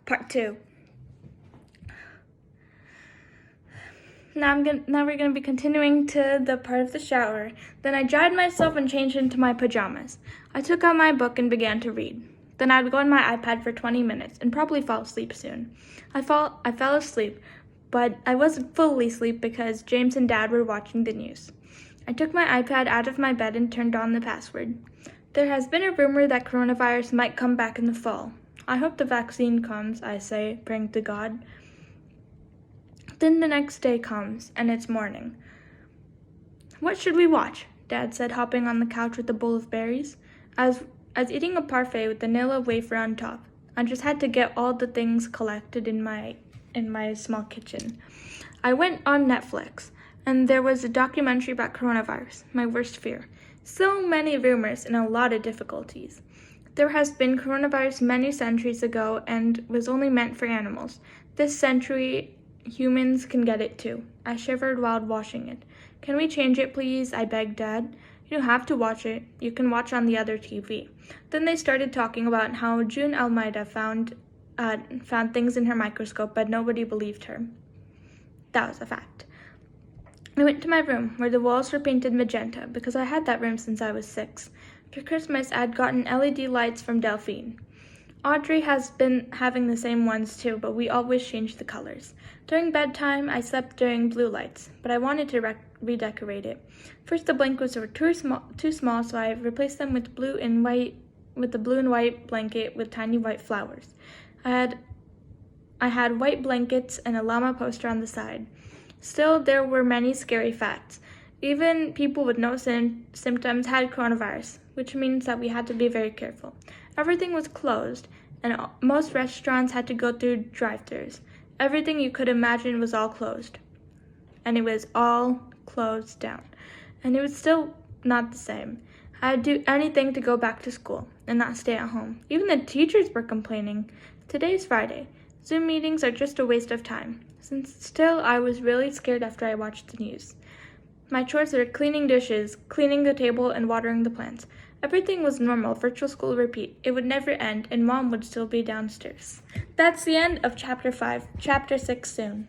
Part 2. Now we're gonna be continuing to the part of the shower. Then I dried myself and changed into my pajamas. I took out my book and began to read. Then I'd go on my iPad for 20 minutes and probably fall asleep soon. I fell asleep, but I wasn't fully asleep because James and Dad were watching the news. I took my iPad out of my bed and turned on the password. There has been a rumor that coronavirus might come back in the fall. I hope the vaccine comes, I say, praying to God. Then the next day comes, and it's morning. "What should we watch?" Dad said, hopping on the couch with a bowl of berries. I was eating a parfait with the vanilla wafer on top. I just had to get all the things collected in my small kitchen. I went on Netflix, and there was a documentary about coronavirus, my worst fear. So many rumors and a lot of difficulties. There has been coronavirus many centuries ago and was only meant for animals. This century, humans can get it too. I shivered while washing it. "Can we change it, please?" I begged Dad. "You don't have to watch it. You can watch on the other TV." Then they started talking about how June Almeida found things in her microscope, but nobody believed her. That was a fact. I went to my room, where the walls were painted magenta, because I had that room since I was 6. For Christmas, I'd gotten LED lights from Delphine. Audrey has been having the same ones too, but we always change the colors. During bedtime, I slept during blue lights, but I wanted to redecorate it. First, the blankets were too small, so I replaced them with the blue and white blanket with tiny white flowers. I had white blankets and a llama poster on the side. Still, there were many scary facts. Even people with no symptoms had coronavirus, which means that we had to be very careful. Everything was closed, and most restaurants had to go through drive-thrus. Everything you could imagine was all closed. And it was all closed down. And it was still not the same. I'd do anything to go back to school and not stay at home. Even the teachers were complaining. Today's Friday. Zoom meetings are just a waste of time. Still, I was really scared after I watched the news. My chores were cleaning dishes, cleaning the table, and watering the plants. Everything was normal, virtual school repeat. It would never end, and Mom would still be downstairs. That's the end of Chapter 5. Chapter 6 soon.